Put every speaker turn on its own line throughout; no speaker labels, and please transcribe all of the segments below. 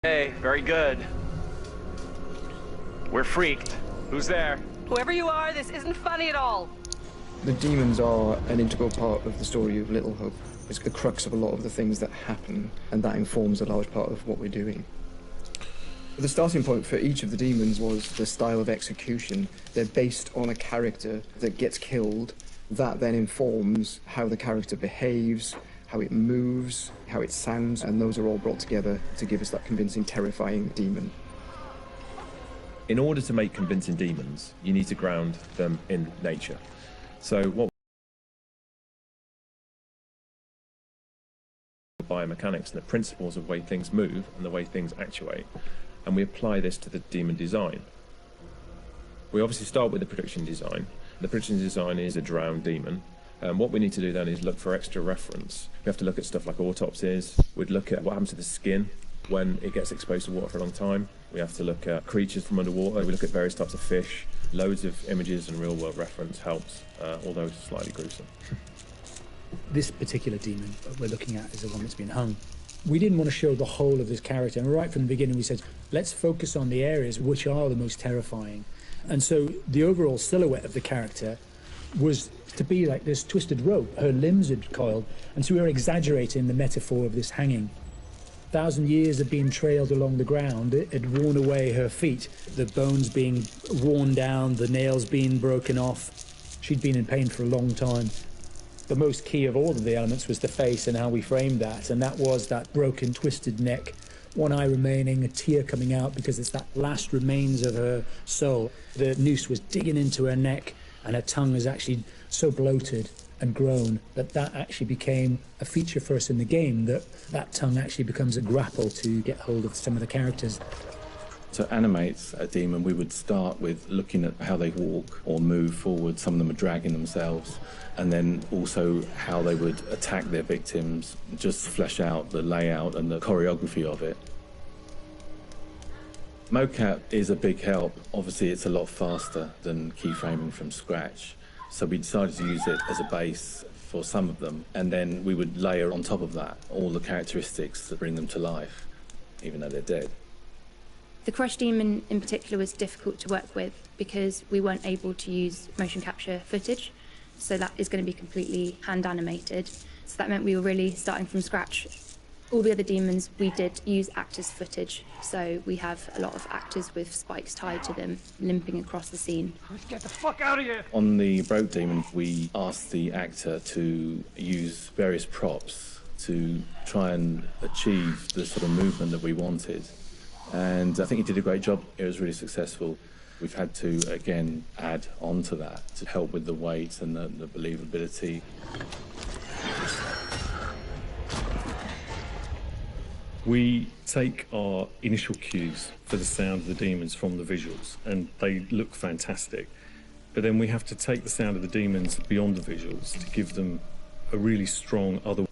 Hey, very good. We're freaked. Who's there?
Whoever you are, this isn't funny at all.
The demons are an integral part of the story of Little Hope. It's the crux of a lot of the things that happen, and that informs a large part of what we're doing. The starting point for each of the demons was the style of execution. They're based on a character that gets killed. That then informs how the character behaves, how it moves, how it sounds, and those are all brought together to give us that convincing, terrifying demon.
In order to make convincing demons, you need to ground them in nature. So what biomechanics and the principles of the way things move and the way things actuate, and we apply this to the demon design. We obviously start with the prediction design. The prediction design is a drowned demon. What we need to do then is look for extra reference. We have to look at stuff like autopsies. We'd look at what happens to the skin when it gets exposed to water for a long time. We have to look at creatures from underwater. We look at various types of fish. Loads of images and real-world reference helps, although slightly gruesome.
This particular demon we're looking at is the one that's been hung. We didn't want to show the whole of this character, and right from the beginning we said, let's focus on the areas which are the most terrifying. And so the overall silhouette of the character was to be like this twisted rope. Her limbs had coiled, and so we were exaggerating the metaphor of this hanging. 1,000 years had been trailed along the ground. It had worn away her feet, the bones being worn down, the nails being broken off. She'd been in pain for a long time. The most key of all of the elements was the face and how we framed that, and that was that broken, twisted neck, one eye remaining, a tear coming out because it's that last remains of her soul. The noose was digging into her neck, and her tongue was actually so bloated and grown that that actually became a feature for us in the game, that tongue actually becomes a grapple to get hold of some of the characters.
To animate a demon, we would start with looking at how they walk or move forward. Some of them are dragging themselves, and then also how they would attack their victims, just flesh out the layout and the choreography of it. Mocap is a big help. Obviously, it's a lot faster than keyframing from scratch. So we decided to use it as a base for some of them, and then we would layer on top of that all the characteristics that bring them to life, even though they're dead.
The Crush Demon in particular was difficult to work with because we weren't able to use motion capture footage, so that is going to be completely hand animated. So that meant we were really starting from scratch. All the other demons, we did use actors' footage, so we have a lot of actors with spikes tied to them, limping across the scene.
Get the fuck out of here!
On the Broke Demon, we asked the actor to use various props to try and achieve the sort of movement that we wanted. And I think he did a great job. It was really successful. We've had to, again, add on to that to help with the weight and the believability.
We take our initial cues for the sound of the demons from the visuals, and they look fantastic. But then we have to take the sound of the demons beyond the visuals to give them a really strong other.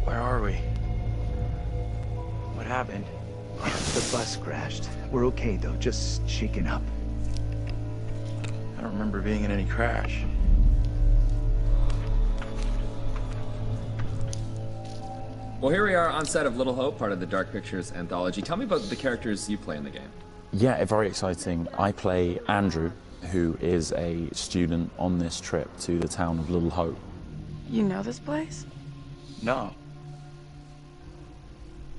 Where are we? What happened?
The bus crashed. We're okay, though. Just shaken up.
I don't remember being in any crash.
Well, here we are on set of Little Hope, part of the Dark Pictures anthology. Tell me about the characters you play in the game.
Yeah, very exciting. I play Andrew, who is a student on this trip to the town of Little Hope.
You know this place?
No.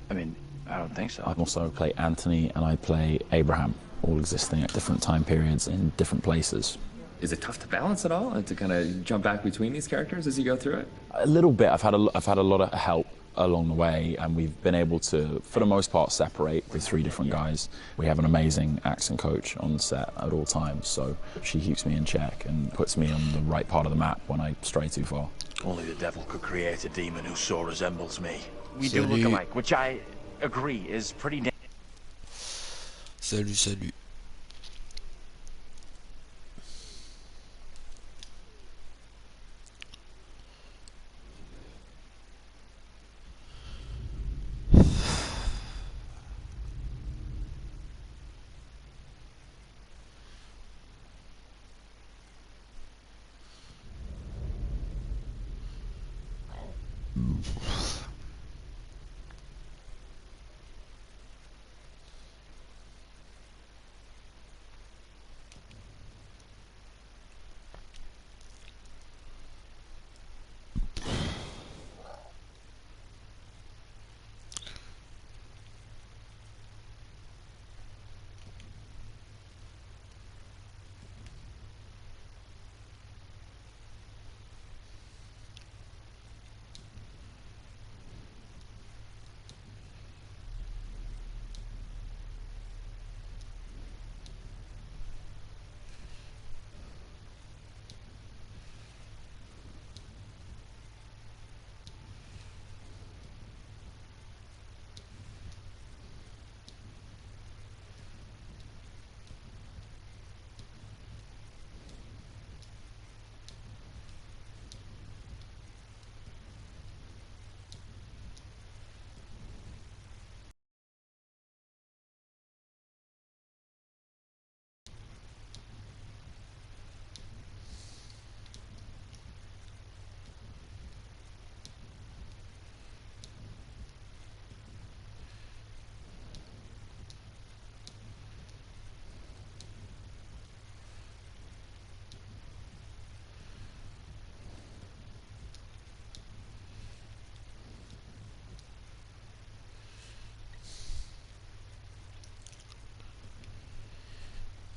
I mean, I don't think so.
I also play Anthony and I play Abraham, all existing at different time periods in different places.
Is it tough to balance it all and to kind of jump back between these characters as you go through it?
A little bit. I've had a lot of help along the way, and we've been able to, for the most part, separate with 3 different guys. We have an amazing accent coach on set at all times, so she keeps me in check and puts me on the right part of the map when I stray too far.
Only the devil could create a demon who so resembles me.
We do look alike, which I agree is pretty damn.
Salut.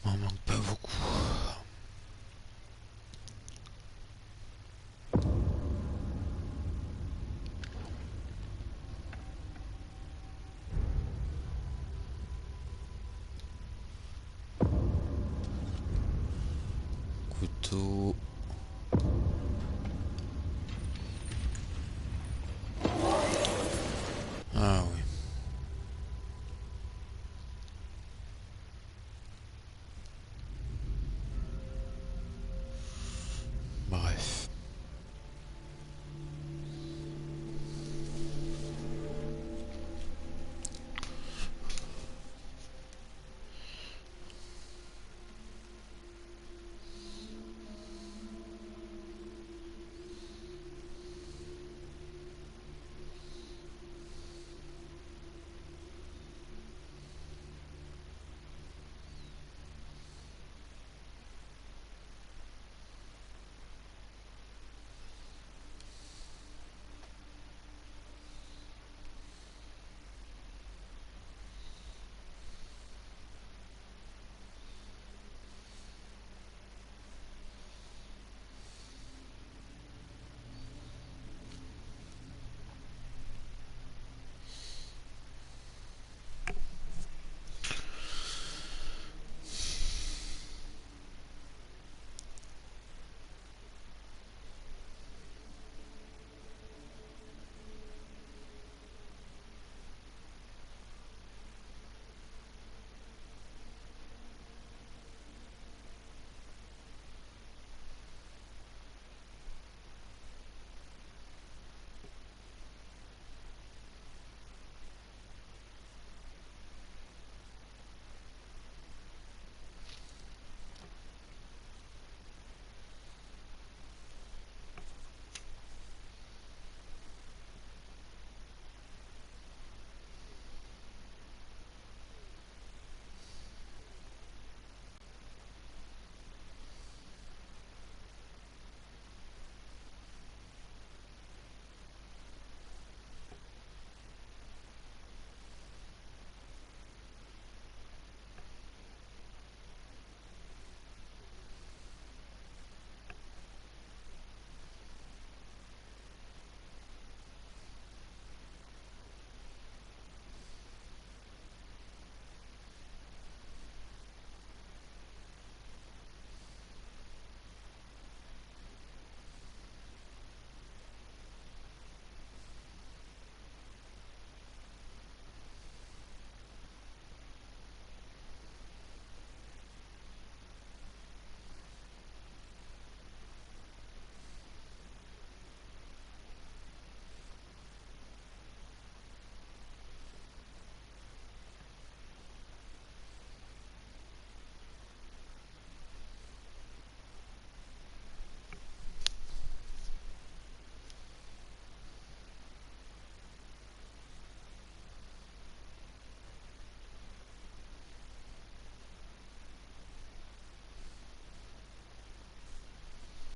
M'en manque pas beaucoup. Couteau.